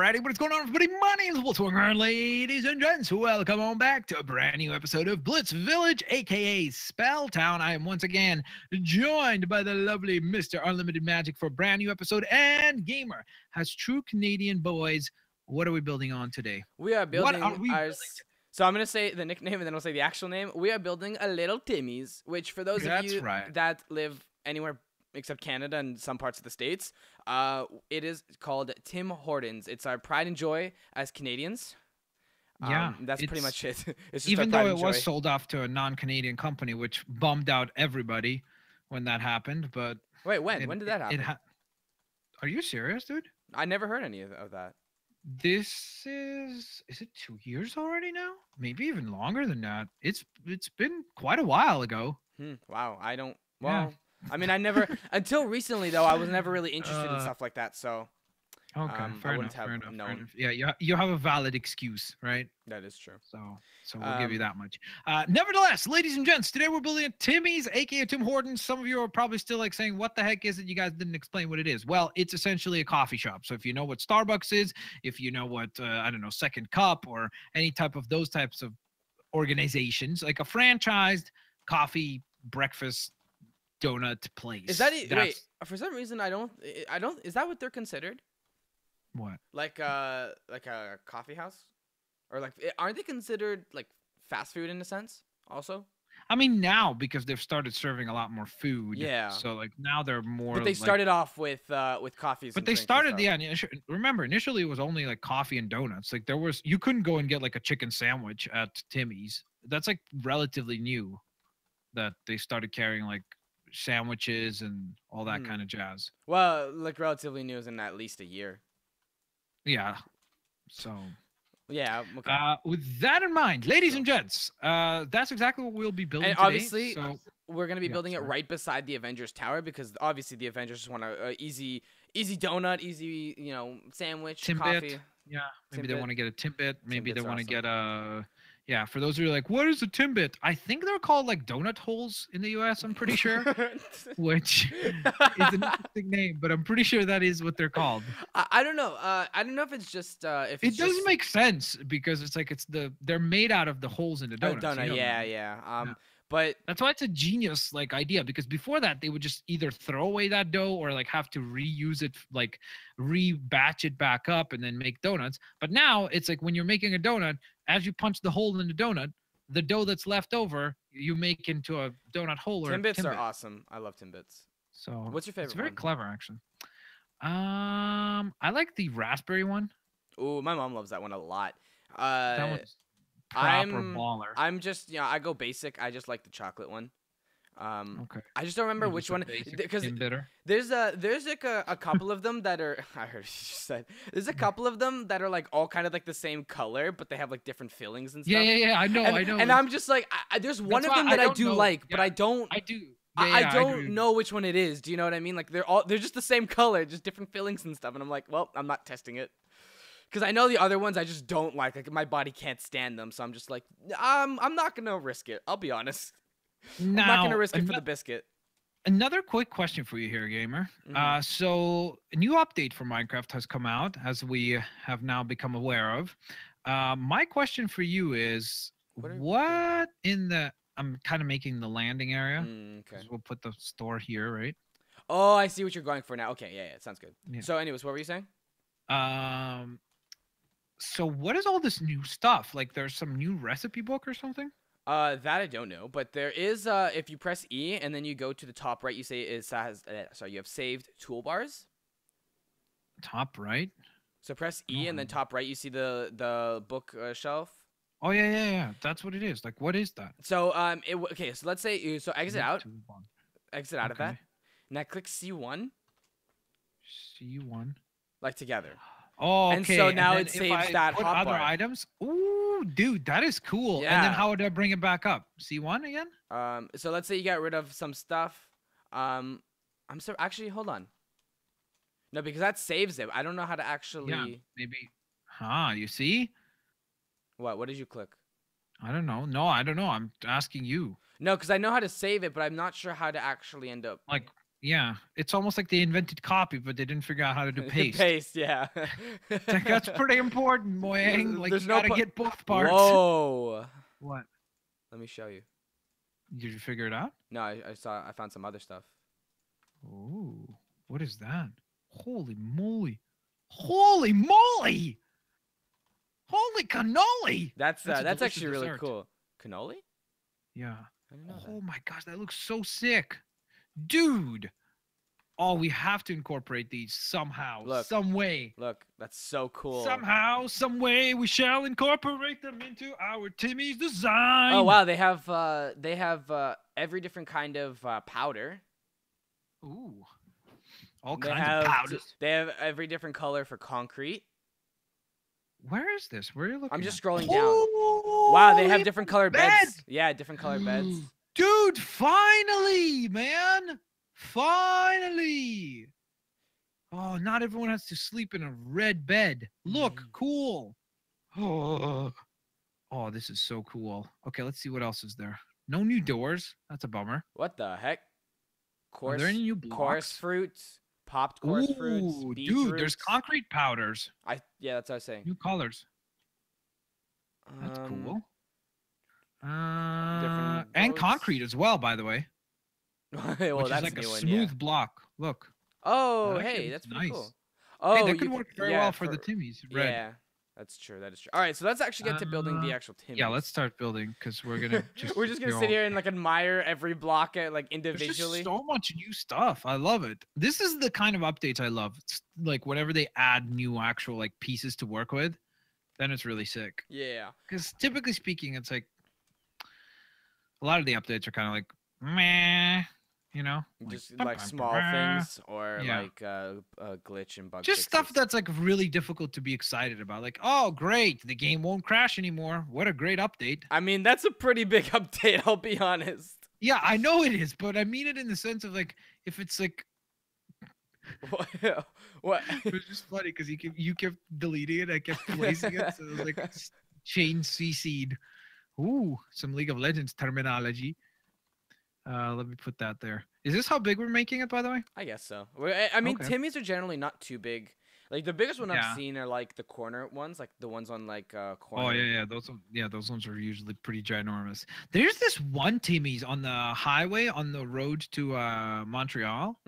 Alrighty, what is going on, everybody? My name is what's going on, ladies and gents. Welcome on back to a brand new episode of Blitz Village, aka Spelltown. I am once again joined by the lovely Mr. Unlimited Magic for a brand new episode, and Gamer has true Canadian boys. What are we building on today? We are building building So I'm going to say the nickname and then I'll say the actual name. We are building a little Timmy's, which for those of you that live anywhere except Canada and some parts of the States, it is called Tim Hortons. It's our pride and joy as Canadians. That's pretty much it. It's just even though it was sold off to a non-Canadian company, which bummed out everybody when that happened. But wait, when did that happen? Are you serious, dude? I never heard any of that. This is it 2 years already now? Maybe even longer than that. It's been quite a while ago. Wow, I don't. Well. Yeah. I mean, I never until recently though. I was never really interested in stuff like that. So, okay, fair enough. Yeah, you have a valid excuse, right? That is true. So we'll give you that much. Nevertheless, ladies and gents, today we're building a Timmy's, aka Tim Hortons. Some of you are probably still like saying, "What the heck is it?" You guys didn't explain what it is. Well, it's essentially a coffee shop. So if you know what Starbucks is, if you know what I don't know, Second Cup or any type of those types of organizations, like a franchised coffee breakfast donut place. Is that it? Wait, for some reason I don't. Is that what they're considered? What? Like a coffee house, or like aren't they considered like fast food in a sense? Also. I mean now because they've started serving a lot more food. Yeah. So like now they're more. But they started off with coffees. But they started remember initially it was only like coffee and donuts. Like you couldn't go and get like a chicken sandwich at Timmy's. That's like relatively new, that they started carrying like sandwiches and all that kind of jazz. Well, like relatively new is in at least a year. Yeah. So. Yeah. Okay. With that in mind, ladies and gents, that's exactly what we'll be building and today. Obviously, we're gonna be building it right beside the Avengers Tower because obviously the Avengers just want a easy donut, easy sandwich, Timbit. Coffee. Yeah. Maybe they want to get a Timbit. Maybe Timbits they want to get awesome. a. Yeah, for those who are like, what is a Timbit? I think they're called like donut holes in the US, I'm pretty sure, which is an interesting name, but I'm pretty sure that is what they're called. I don't know. I don't know if it's just if it does make sense because it's like they're made out of the holes in the donuts. Yeah. But that's why it's a genius like idea, because before that they would just either throw away that dough or like have to reuse it, like re-batch it back up and then make donuts. But now it's like when you're making a donut, as you punch the hole in the donut, the dough that's left over you make into a donut hole. Timbits are awesome. I love Timbits. So what's your favorite? It's very clever actually. I like the raspberry one. Ooh, my mom loves that one a lot. That one's proper baller. I'm just I go basic. I just like the chocolate one. Okay. I just don't remember which one because there's like a couple of them that are I heard you just said there's a couple of them that are like all kind of like the same color but they have like different fillings and stuff. Yeah. I know. And I'm just like there's one of them that I do like, but I don't. I do. I don't know which one it is. Do you know what I mean? Like they're just the same color, just different fillings and stuff. And I'm like, well, I'm not testing it. Because I know the other ones I just don't like. Like, my body can't stand them. So I'm just like, I'm not going to risk it. I'll be honest. I'm not going to risk it for the biscuit. Another quick question for you here, Gamer. So a new update for Minecraft has come out, as we have now become aware of. My question for you is, what in the... I'm kind of making the landing area. Okay. We'll put the store here, right? Oh, I see what you're going for now. Okay, yeah, it sounds good. Yeah. So anyways, what were you saying? So what is all this new stuff? Like there's some new recipe book or something? That I don't know, but there is if you press E and then you go to the top right, you say you have saved toolbars. Top right? So press E and then top right you see the book shelf. Oh yeah. That's what it is. Like what is that? So okay, so let's say exit out. Exit out of that. Now click C1. C1. Like together. Oh, okay. And so now it saves that hotbar. Other items. Ooh, dude, that is cool. Yeah. And then how would I bring it back up? C1 again? So let's say you got rid of some stuff. Actually, hold on. No, because that saves it. I don't know how to actually. Yeah, maybe. You see? What did you click? I don't know. No, I don't know. I'm asking you. No, because I know how to save it, but I'm not sure how to actually end up. Like, Yeah, it's almost like they invented copy, but they didn't figure out how to do paste. Paste, yeah. It's like, that's pretty important, Moyang. Like, you gotta get both parts. Whoa. What? Let me show you. Did you figure it out? No, I found some other stuff. Ooh, what is that? Holy moly! Holy moly! Holy cannoli! That's actually really cool. Cannoli? Yeah. I didn't know Oh my gosh, that looks so sick, dude. Oh, we have to incorporate these somehow, some way. Look, that's so cool. Somehow, some way, we shall incorporate them into our Timmy's design. Oh wow, they have every different kind of powder. Ooh, all kinds of powders. They have every different color for concrete. Where is this? Where are you looking? I'm just scrolling down. Wow, they have different colored beds. Yeah, different colored beds. Dude, finally, man. Finally. Oh, not everyone has to sleep in a red bed. Look, cool. Oh, this is so cool. Okay, let's see what else is there. No new doors. That's a bummer. What the heck? Are there any new blocks? Coarse fruits, popped coarse fruits, beetroots. Dude, there's concrete powders. Yeah, that's what I was saying. New colors. That's cool. And concrete as well, by the way. Well, which that's is like a one, smooth block. Look. Oh, hey, that's pretty nice. Cool. Oh, hey, that could work very well for the Timmies. Red. Yeah, that's true. That is true. All right, so let's actually get to building the actual Timmies. Yeah, let's start building because we're gonna just we're just gonna sit here and like admire every block like individually. There's just so much new stuff. I love it. This is the kind of updates I love. It's like whenever they add new actual like pieces to work with, then it's really sick. Yeah. Because typically speaking, it's like a lot of the updates are kind of like meh. You know, just like small things or like a glitch and bug. Just stuff that's like really difficult to be excited about. Like, oh, great, the game won't crash anymore. What a great update. I mean, that's a pretty big update. I'll be honest. Yeah, I know it is, but I mean it in the sense of like if it's like. What? It was just funny because you kept deleting it. I kept placing it, so it was like chain CC'd. Ooh, some League of Legends terminology. Let me put that there. Is this how big we're making it, by the way? I guess so. I mean, Timmy's are generally not too big. Like the biggest one I've seen are like the corner ones, like the ones on like corner. Oh yeah. Those ones are usually pretty ginormous. There's this one Timmy's on the highway on the road to Montreal.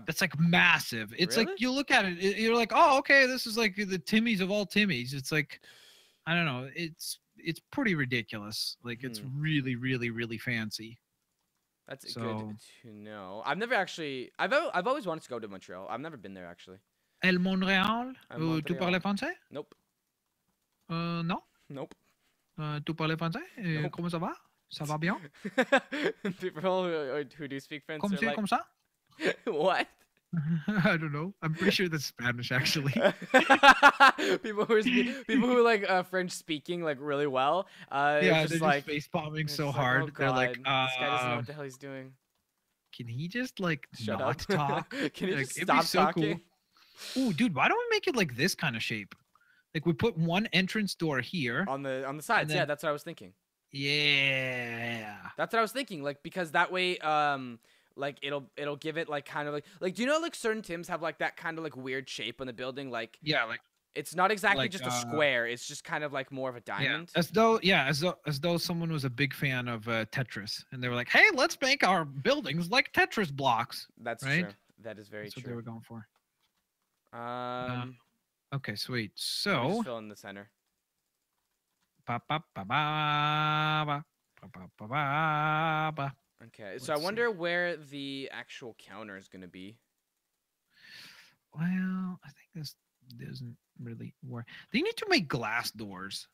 That's like massive. It's like you look at it, you're like, oh, okay, this is like the Timmy's of all Timmy's. It's like, I don't know, it's pretty ridiculous. Like it's really, really, really fancy. That's good to know. I've never actually. I've always wanted to go to Montreal. I've never been there actually. El Montréal? Tu parles français? Nope. Non? Nope. Tu parles français? Nope. Comment ça va? Ça va bien? People who do speak French Comme are like... comme ça? What? I don't know. I'm pretty sure that's Spanish, actually. people who like French speaking like really well. Yeah, just they're like face bombing so hard. Oh, they're like, this guy doesn't know what the hell he's doing. Can he just like Shut not up. talk? Can he like, just stop talking? Cool. Ooh, dude, why don't we make it like this kind of shape? Like we put one entrance door here on the sides. Yeah, that's what I was thinking. Yeah, that's what I was thinking. Like because that way, like it'll give it like kind of like do you know like certain Tims have like that kind of like weird shape on the building like like it's not exactly just a square, it's just kind of like more of a diamond. As though someone was a big fan of Tetris and they were like, hey, let's make our buildings like Tetris blocks. That's right? True. That is very true. That's what they were going for. Okay, sweet. So just fill in the center. Okay, so I wonder where the actual counter is going to be. Well, I think this doesn't really work. They need to make glass doors.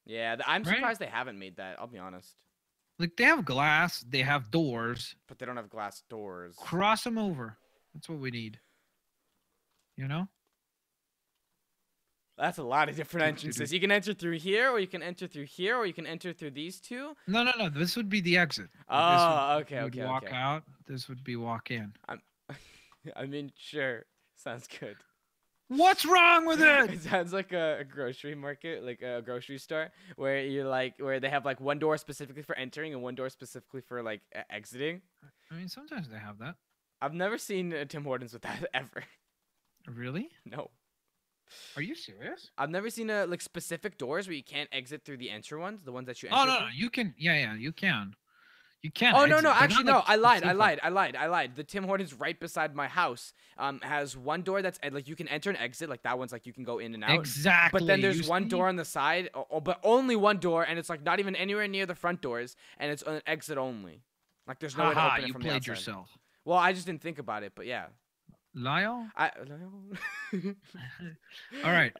Yeah, I'm surprised they haven't made that, I'll be honest. Like, they have glass, they have doors. But they don't have glass doors. Cross them over. That's what we need. You know? That's a lot of different entrances. You can enter through here, or you can enter through here, or you can enter through these two. No. This would be the exit. Oh, okay. Walk out. This would be walk in. I mean, sure. Sounds good. What's wrong with it? It sounds like a grocery market, like a grocery store, where where they have like one door specifically for entering and one door specifically for like exiting. I mean, sometimes they have that. I've never seen Tim Hortons with that ever. Really? No. Are you serious? I've never seen like specific doors where you can't exit through the entry ones, the ones that you enter. Oh no, you can. Yeah, you can. You can. Oh exit. no, They're actually not, no, like, I lied. The Tim Hortons right beside my house has one door that's like you can enter and exit, like that one's like you can go in and out. Exactly. But then there's one door on the side, but only one door, and it's like not even anywhere near the front doors, and it's an exit only. Like there's no way to open it from the outside. You played yourself. Well, I just didn't think about it, but yeah. Lyle? All right.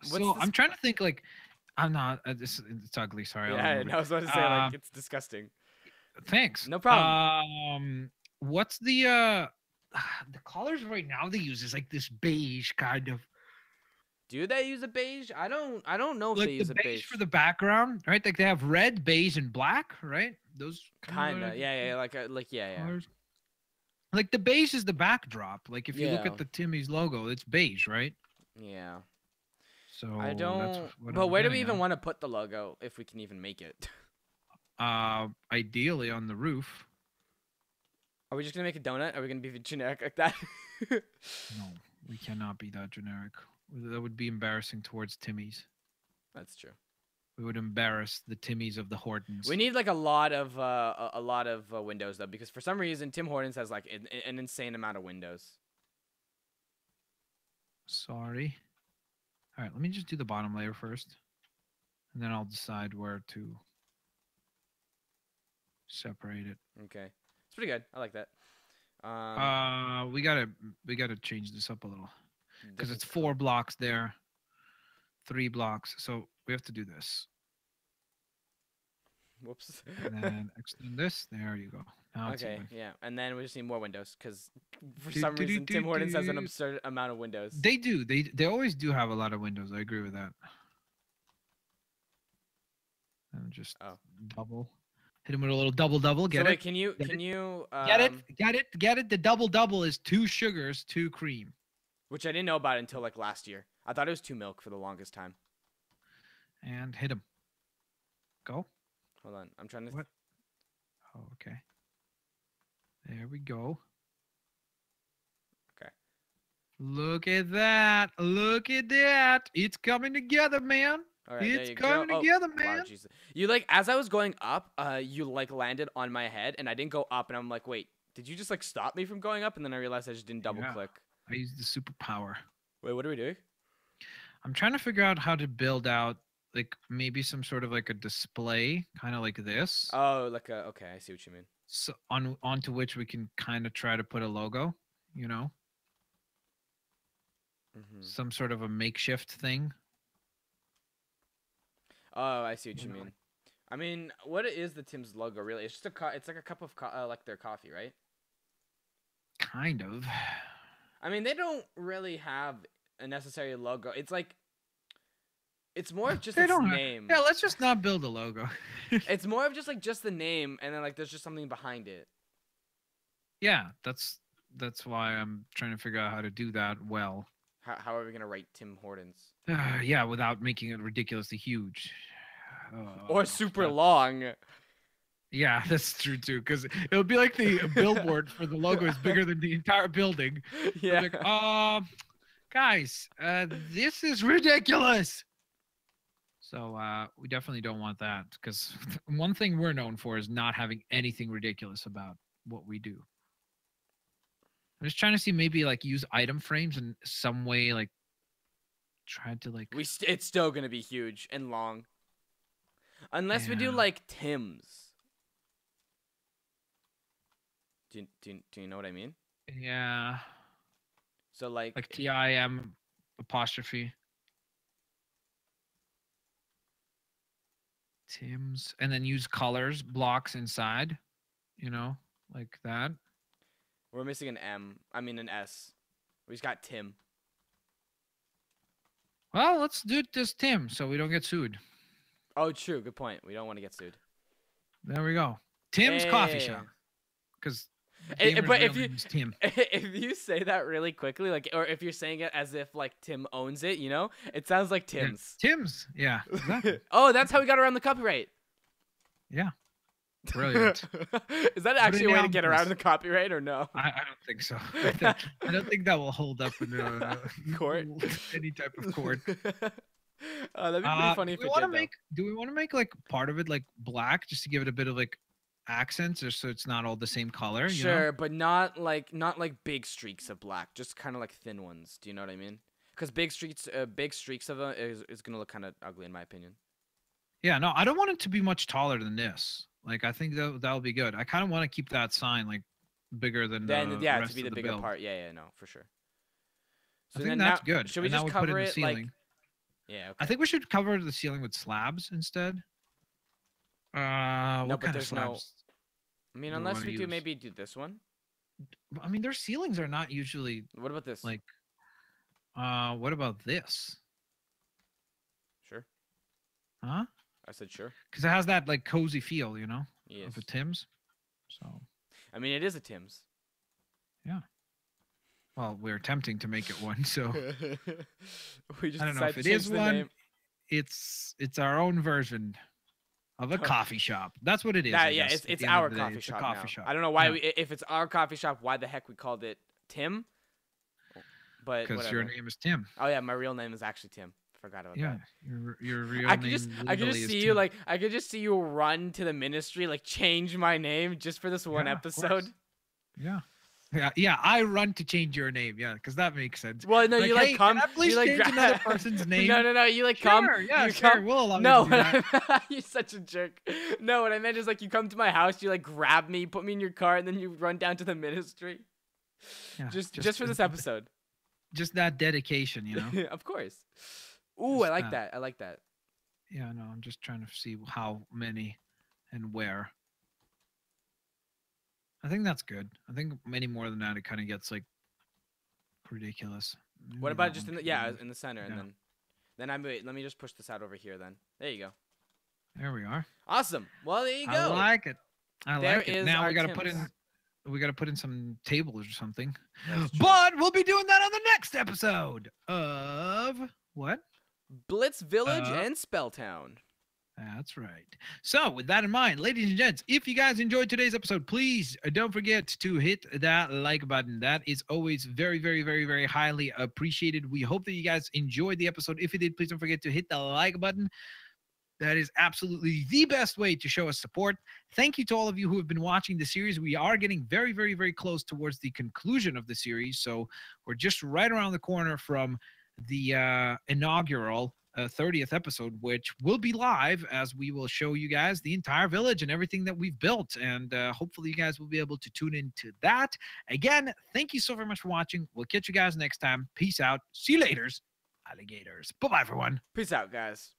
So I'm trying to think. Like, I'm not. It's ugly. Sorry. Yeah, I was about to say like it's disgusting. Thanks. No problem. What's the colors right now they use is like this beige kind of. Do they use a beige? I don't know if they use a beige for the background, right? Like they have red, beige, and black, right? Those kinda. Yeah. Like yeah. Colors. Like the beige is the backdrop. Like if you look at the Timmy's logo, it's beige, right? Yeah. So I don't. But where do we even want to put the logo if we can even make it? Ideally on the roof. Are we just gonna make a donut? Are we gonna be generic like that? No, we cannot be that generic. That would be embarrassing towards Timmy's. That's true. We would embarrass the Timmys of the Hortons. We need like a lot of windows though, because for some reason Tim Hortons has like an insane amount of windows. Sorry. All right, let me just do the bottom layer first, and then I'll decide where to separate it. Okay, it's pretty good. I like that. We gotta change this up a little because it's 4 blocks there, 3 blocks, so we have to do this. Whoops. And then extend this. There you go. Now okay, yeah, and then we just need more windows because for some reason Tim Hortons has an absurd amount of windows. They do. They always do have a lot of windows. I agree with that. And just double. Hit him with a little double. Get it? Wait, can you get it? The double is 2 sugars, 2 cream. Which I didn't know about until like last year. I thought it was 2 milk for the longest time. And hit him. Go. Hold on, I'm trying to. What? Oh, okay. There we go. Okay. Look at that. Look at that. It's coming together, man. All right, it's coming together, man. Wow, Jesus. You like as I was going up, you like landed on my head, and I didn't go up, and I'm like, wait, did you just like stop me from going up? And then I realized I just didn't double click. I used the superpower. Wait, what are we doing? I'm trying to figure out how to build out like maybe some sort of like a display, kind of like this. Oh, like a okay, I see what you mean. So onto which we can kind of try to put a logo, you know, some sort of a makeshift thing. Oh, I see what you mean. I mean, what is the Tim's logo really? It's just it's like a cup of like their coffee, right? Kind of. I mean, they don't really have a necessary logo. It's like it's more of just its name. Yeah, let's just not build a logo. It's more of just the name, and then like there's just something behind it. Yeah, that's why I'm trying to figure out how to do that well. How are we gonna write Tim Hortons? Yeah, without making it ridiculously huge. Or super long. Yeah, that's true too. Because it'll be like the billboard for the logo is bigger than the entire building. Yeah. Like, guys, this is ridiculous. So we definitely don't want that because one thing we're known for is not having anything ridiculous about what we do. I'm just trying to see maybe like use item frames in some way, like try to like. It's still gonna be huge and long, unless we do like Tim's. Do you know what I mean? Yeah. So like TIM apostrophe. Tim's, and then use colors blocks inside, you know, like that. We're missing an M. I mean an S. We just got Tim. Well, let's do it as Tim so we don't get sued. Oh, true. Good point. We don't want to get sued. There we go. Tim's Coffee Shop. Because but if you say that really quickly, like, or if you're saying it as if like Tim owns it, you know, it sounds like Tim's. Yeah, Tim's. Yeah. Exactly. Oh, that's how we got around the copyright. Yeah. Brilliant. Is that actually a way to get around the copyright or no? I don't think so. I don't think that will hold up in court. Any type of court. That'd be pretty funny if it did, do we want to make like part of it like black just to give it a bit of like accents, or so it's not all the same color? Sure, you know? But not like big streaks of black, just kind of like thin ones. Do you know what I mean? Because big streaks of it is gonna look kind of ugly in my opinion. Yeah, no, I don't want it to be much taller than this. Like, I think that'll be good. I kind of want to keep that sign like bigger than the rest to be the of bigger build. part. Yeah, no, for sure. So I think that's good. Should we just cover it like? Yeah. Okay. I think we should cover the ceiling with slabs instead. No, what but kind of there's slabs? I mean, unless we maybe do this one. I mean, their ceilings are not usually. What about this? Like, what about this? Sure. Huh? I said sure. Because it has that like cozy feel, you know, yes. of a Tim's. So. I mean, it is a Tim's. Yeah. Well, we're attempting to make it one, so we just I don't know if it is one. Name. It's our own version of a coffee shop. That's what it is. Yeah, it's our coffee shop. I don't know why if it's our coffee shop, why the heck we called it Tim? But because your name is Tim. Oh yeah, my real name is actually Tim. Forgot about that. Yeah, your real I could just see you like I could just see you run to the ministry, like change my name just for this one episode. Yeah. I run to change your name. Yeah, because that makes sense. Well, no, like, you like come. Can I please change another person's name? No. You like come. Yeah, you sure. Come. We'll allow you to do that. You're such a jerk. No, what I meant is like you come to my house, you like grab me, put me in your car, and then you run down to the ministry. Yeah, just for this episode. Just that dedication, you know. Of course. Ooh, I like that. I like that. Yeah, no, I'm just trying to see how many and where. I think that's good. I think many more than that, it kind of gets like ridiculous. Maybe what about just in the center, and then let me just push this out over here. Then there you go. There we are. Awesome. Well, there you go. I like it. Now we gotta Tim's. put in some tables or something. But we'll be doing that on the next episode of what? Blitz Village and Spelltown. That's right. So with that in mind, ladies and gents, if you guys enjoyed today's episode, please don't forget to hit that like button. That is always very, very, very, very highly appreciated. We hope that you guys enjoyed the episode. If you did, please don't forget to hit the like button. That is absolutely the best way to show us support. Thank you to all of you who have been watching the series. We are getting very, very, very close towards the conclusion of the series. So we're just right around the corner from the inaugural 30th episode, which will be live as we will show you guys the entire village and everything that we've built. And hopefully you guys will be able to tune into that. Again, thank you so very much for watching. We'll catch you guys next time. Peace out. See you laters, alligators. Bye-bye, everyone. Peace out, guys.